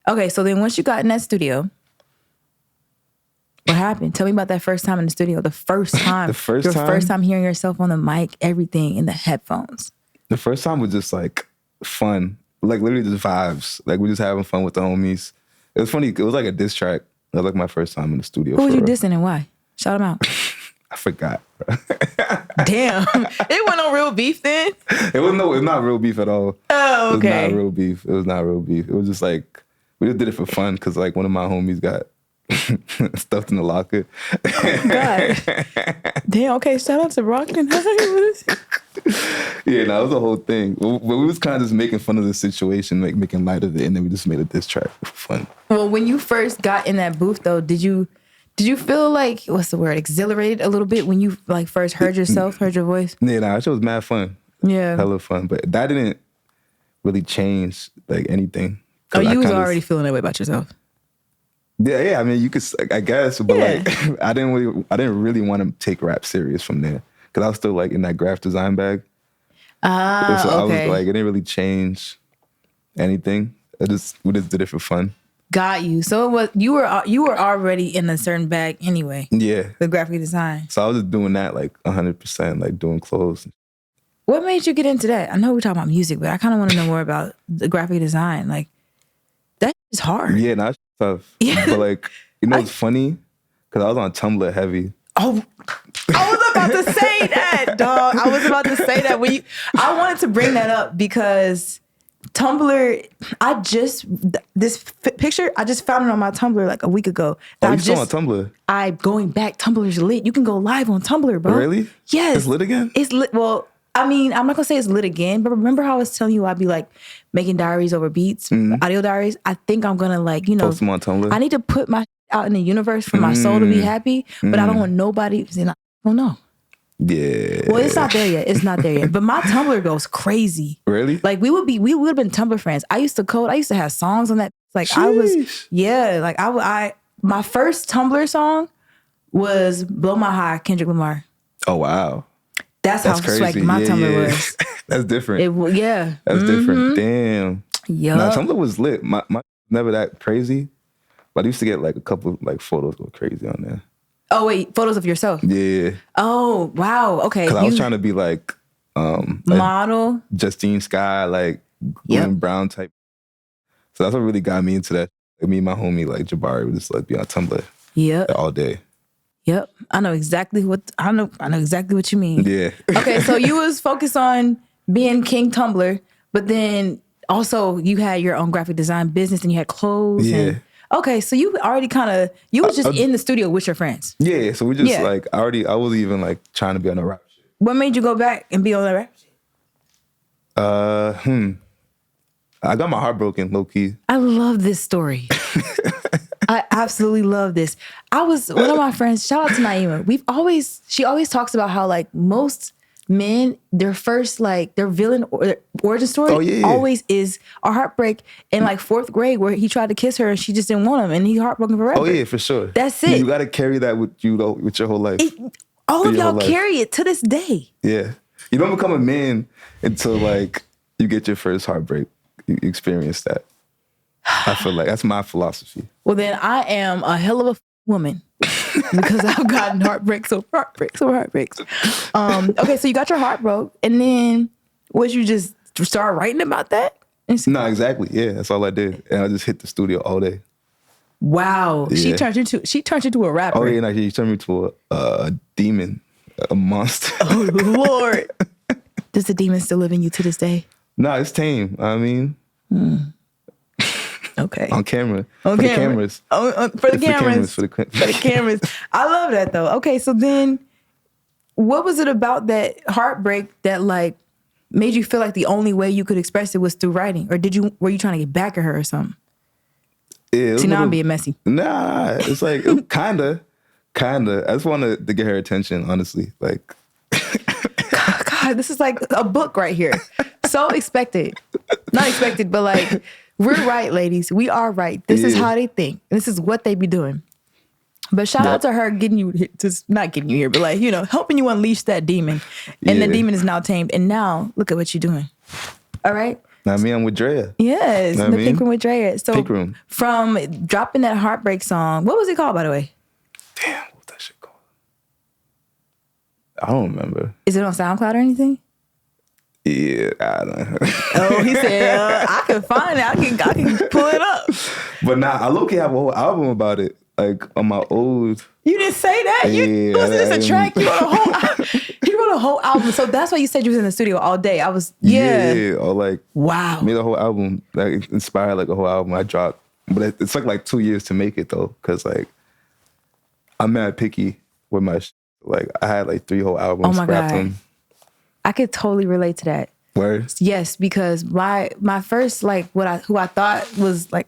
Okay, so then once you got in that studio, what happened? Tell me about that first time in the studio. The first time. Your first time hearing yourself on the mic, everything in the headphones. The first time was just like fun. Like literally just vibes. Like we just having fun with the homies. It was funny. It was like a diss track. It was like my first time in the studio. Who was you dissing and why? Shout them out. I forgot. Damn. It wasn't no real beef then? It's not real beef at all. Oh, okay. It was not real beef. It was not real beef. It was just like, we just did it for fun because like one of my homies got stuffed in the locker. God. Damn, okay, shout out to Rockton. Yeah, no, it was the whole thing. But we was kind of just making fun of the situation, like making light of it, and then we just made a diss track for fun. Well, when you first got in that booth though, did you feel like, what's the word, exhilarated a little bit when you like first heard yourself, heard your voice? Yeah, nah, it was mad fun. Yeah. Hella fun. But that didn't really change like anything. Oh, you was already feeling that way about yourself? Yeah, I mean, you could, I guess, but like, I didn't really want to take rap serious from there because I was still like in that graphic design bag. So I was like, it didn't really change anything. We just did it for fun. Got you. So it was you were already in a certain bag anyway. Yeah, the graphic design. So I was just doing that like 100%, like doing clothes. What made you get into that? I know we're talking about music, but I kind of want to know more about the graphic design. Like that is hard. Yeah, that's tough. Yeah. But like, it's funny because I was on Tumblr heavy. Oh, I was about to say that, dog. I was about to say that I wanted to bring that up because Tumblr, this picture, I just found it on my Tumblr like a week ago. Oh, you still on Tumblr? I'm going back. Tumblr's lit. You can go live on Tumblr, bro. Really? Yes. It's lit again? It's lit. Well, I mean, I'm not going to say it's lit again, but remember how I was telling you I'd be like making diaries over beats, audio diaries? I think I'm going to like, post them on Tumblr? I need to put my out in the universe for my soul to be happy, but I don't want nobody, I don't know. Yeah. Well, it's not there yet. It's not there yet. But my Tumblr goes crazy. Really? Like we would have been Tumblr friends. I used to code. I used to have songs on that. Like Sheesh. My first Tumblr song was "Blow My High," Kendrick Lamar. Oh wow. That's how swag my Tumblr was. That's different. That's different. Damn. Yeah. Nah, Tumblr was lit. My never that crazy, but I used to get like a couple like photos go crazy on there. Oh wait, photos of yourself? Yeah. Oh wow. Okay. Because I was trying to be like model, Justine Skye, like Glenn Brown type. So that's what really got me into that. Like, me and my homie like Jabari would just like be on Tumblr. All day. Yep. I know exactly what you mean. Yeah. Okay, so you was focused on being King Tumblr, but then also you had your own graphic design business and you had clothes. Yeah. Okay, so you already you was just in the studio with your friends. Yeah, so we just like, I was even like trying to be on the rap shit. What made you go back and be on that rap shit? I got my heart broken, low key. I love this story. I absolutely love this. One of my friends, shout out to Naima. She always talks about how like most men, their first like their villain or their origin story always is a heartbreak in like 4th grade where he tried to kiss her and she just didn't want him and he heartbroken forever. Oh yeah, for sure. That's it. You got to carry that with you though, with your whole life. All of y'all carry it to this day. Yeah, you don't become a man until like you get your first heartbreak. You experience that. I feel like that's my philosophy. Well, then I am a hell of a woman because I've gotten heartbreaks. Okay, so you got your heart broke, and then would you just start writing about that? No, exactly. Yeah, that's all I did, and I just hit the studio all day. Wow, yeah. She turned into a rapper. Oh yeah, no, she turned me to a demon, a monster. Oh Lord, does the demon still live in you to this day? No, it's tame. I mean. Okay. On camera. For the cameras. For the cameras. I love that though. Okay, so then what was it about that heartbreak that like made you feel like the only way you could express it was through writing? Or were you trying to get back at her or something? Yeah, see, now I'm being messy. Nah, it's like kinda. I just wanted to get her attention, honestly. Like God, this is like a book right here. So expected. Not expected, but like, we're right, ladies. We are right. This is how they think. This is what they be doing. But shout out to her getting you, not getting you here, but like, helping you unleash that demon. And the demon is now tamed. And now, look at what you're doing. All right? I mean, I'm with Drea. Yes, the Pink Room with Drea. So Pink Room. From dropping that Heartbreak song, what was it called, by the way? Damn, what's that shit called? I don't remember. Is it on SoundCloud or anything? Yeah, I don't know. Oh, he said, I can find it. I can pull it up. But nah, I low-key have a whole album about it. Like on my old. You didn't say that. It wasn't just a track. You wrote a whole. He wrote a whole album. So that's why you said you was in the studio all day. I was or like wow. Made a whole album. Like inspired like a whole album I dropped. But it took like 2 years to make it though, because like I'm mad picky with my like I had like 3 whole albums. Oh my God. Them. I could totally relate to that. Word? Yes, because my first like who I thought was like,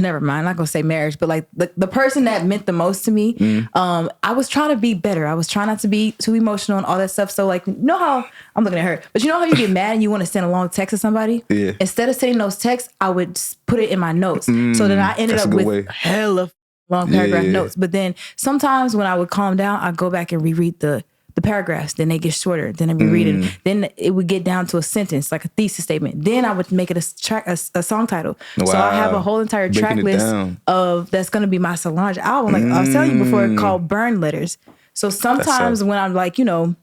never mind, I'm not gonna say marriage, but like the person that meant the most to me, I was trying to be better. I was trying not to be too emotional and all that stuff. So like, you know how I'm looking at her, but you know how you get mad and you want to send a long text to somebody? Yeah. Instead of sending those texts, I would put it in my notes. So then I ended up with hella long paragraph notes. But then sometimes when I would calm down, I'd go back and reread the paragraphs, then they get shorter, then I reread it, then it would get down to a sentence, like a thesis statement. Then I would make it a song title. Wow. So I have a whole entire track list of that's going to be my Solange album. Like I was telling you before, called Burn Letters. So sometimes when I'm like, you know,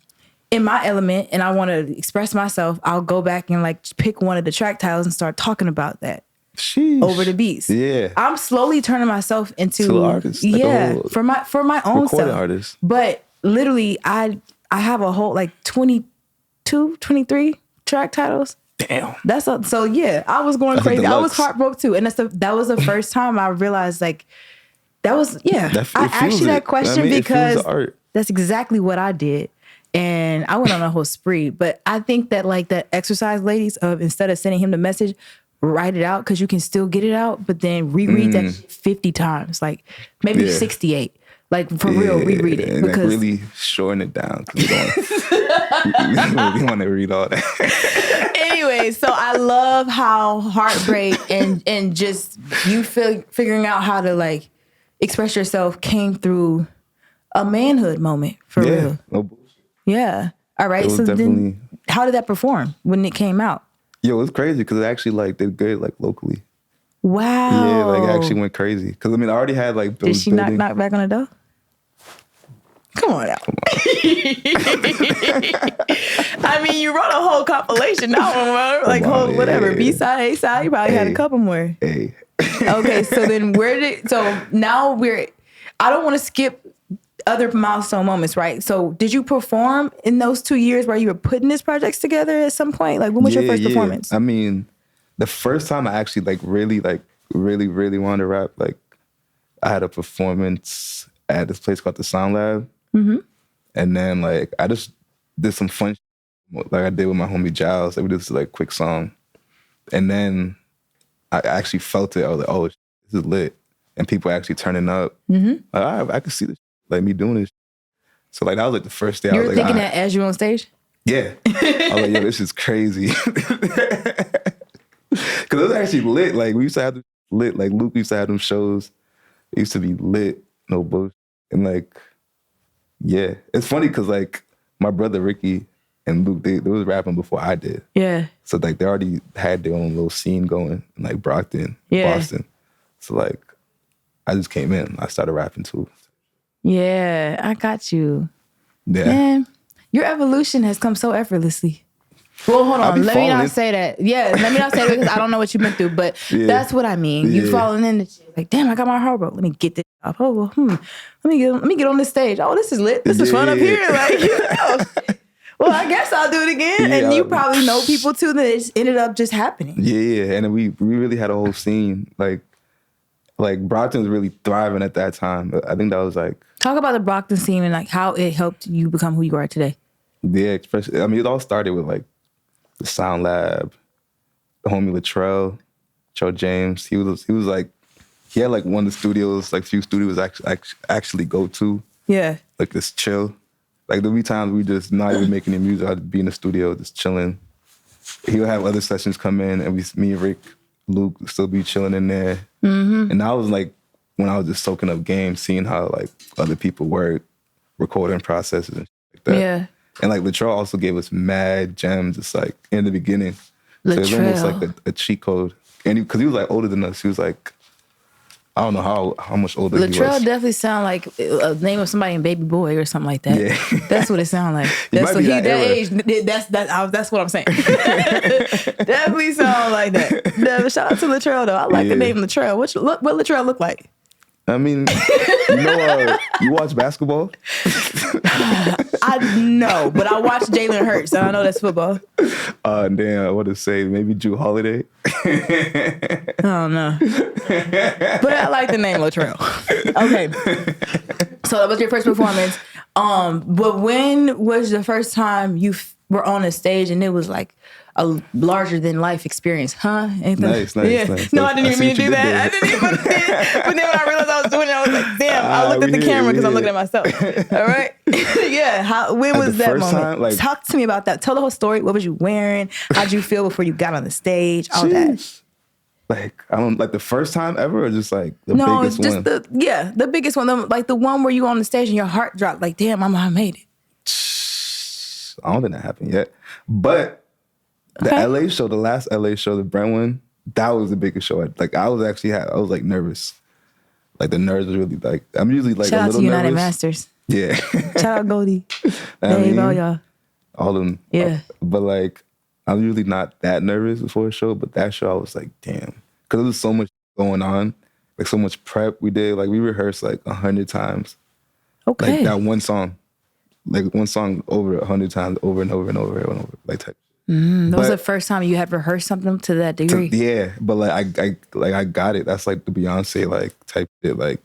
in my element and I want to express myself, I'll go back and like pick one of the track titles and start talking about that. Sheesh. Over the beats. Yeah. I'm slowly turning myself into an artist. Like for my own self. Artist. But literally I have a whole like 22, 23 track titles. Damn. So yeah, I was going crazy. Like I was heartbroken too. And that was the first time I realized like that was I asked you that question because that's exactly what I did. And I went on a whole spree. But I think that like that exercise, ladies, of instead of sending him the message, write it out because you can still get it out, but then reread that 50 times, like maybe 68. Like for real, reread it. And because like really shorten it down. We want to read all that. Anyway, so I love how Heartbreak and just you figuring out how to like express yourself came through a manhood moment for real. No bullshit. Yeah. All right. So then how did that perform when it came out? Yo, it was crazy because it actually like did good like locally. Wow. Yeah, like it actually went crazy. Because I mean, I already had like those. Did she knock back on the door? Come on out. I mean, you wrote a whole compilation album, like whole whatever, B-side, A-side. You probably had a couple more. Hey. Okay, so then now I don't want to skip other milestone moments, right? So did you perform in those 2 years where you were putting these projects together at some point? Like when was your first performance? I mean, the first time I actually like really wanted to rap, like I had a performance at this place called the Sound Lab. Mm-hmm. And then like I just did some fun like I did with my homie Giles. Like we did this like quick song. And then I actually felt it. I was like, oh, this is lit. And people actually turning up. Mm-hmm. Like, I could see this, like me doing this. So like that was like the first day. You were thinking that as you were on stage? Yeah. I was like, yo, this is crazy. Because it was actually lit. Like we used to have lit. Like Luke used to have them shows. It used to be lit. No bullshit. And like, yeah. It's funny because like my brother Ricky and Luke, they was rapping before I did. Yeah. So like they already had their own little scene going in like Brockton, Boston. So like I just came in. I started rapping too. Yeah, I got you. Yeah. Man, your evolution has come so effortlessly. Well, hold on. Let me not say that. Yeah, let me not say that because I don't know what you've been through, but that's what I mean. You falling in the shit. Like, damn, I got my heart broke. Let me get this off. Oh, well, let me get on this stage. Oh, this is lit. This is fun up here. Like, you know. Well, I guess I'll do it again. And you probably know people too that it ended up just happening. Yeah. And we really had a whole scene. Like Brockton was really thriving at that time. I think that was like... Talk about the Brockton scene and like how it helped you become who you are today. Yeah, especially, I mean, it all started with like the Sound Lab, the homie Latrell, Joe James. He was like, he had like one of the studios, like few studios actually go to. Yeah. Like this chill. Like there'll be times we just not even making any music. I'd be in the studio just chilling. He would have other sessions come in and me and Rick, Luke would still be chilling in there. Mm-hmm. And that was like when I was just soaking up game, seeing how like other people work, recording processes and shit like that. Yeah. And like Latrell also gave us mad gems just like in the beginning. So it was almost like a cheat code. And because he was like older than us, he was like, I don't know how much older he was. Latrell definitely sound like a name of somebody in Baby Boy or something like that. Yeah. That's what it sound like. That's what that age. That's what I'm saying. Definitely sound like that. Yeah, shout out to Latrell though. I like the name Latrell. What Latrell look like? I mean, you watch basketball? I know, but I watch Jalen Hurts, and I know that's football. Damn, I want to say maybe Drew Holiday. I don't know. But I like the name Latrell. Okay. So that was your first performance. But when was the first time you were on a stage and it was like a larger than life experience, huh? Nice. No, I didn't even mean to do that. I didn't even put it in. But then when I realized I was doing it, I was like, damn, I looked at the camera because I'm looking at myself. All right? Yeah. When was that moment? Time, talk to me about that. Tell the whole story. What was you wearing? How'd you feel before you got on the stage? All that. Like, I don't like the first time ever or just like the biggest one? The biggest one. Like the one where you on the stage and your heart dropped. Like, damn, I made it. I don't think that happened yet. But the LA show, the last LA show, the Brent one, that was the biggest show. I was like nervous. Like the nerves was really like, I'm usually like shout a little nervous. Shout out to United Masters. Yeah. Shout out Goldie. Dave, all y'all. All of them. Yeah. But like, I'm usually not that nervous before a show, but that show I was like, damn. Because there was so much going on, like so much prep we did. Like we rehearsed like 100 times. Okay. Like that one song. Like one song over 100 times, over and over and over and over. Like type. That was the first time you had rehearsed something to that degree. Yeah, but like I got it. That's like the Beyonce like type shit, like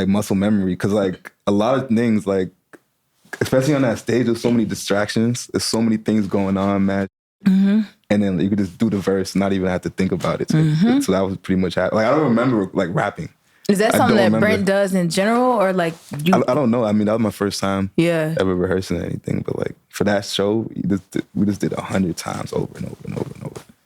muscle memory. Cause like a lot of things, like especially on that stage, there's so many distractions. There's so many things going on, man. Mm-hmm. And then you could just do the verse, not even have to think about it. So that was pretty much like I don't remember like rapping. Is that something that Brent does in general, or like you? I don't know. I mean, that was my first time ever rehearsing anything. But like for that show, we just did 100 times over and over and over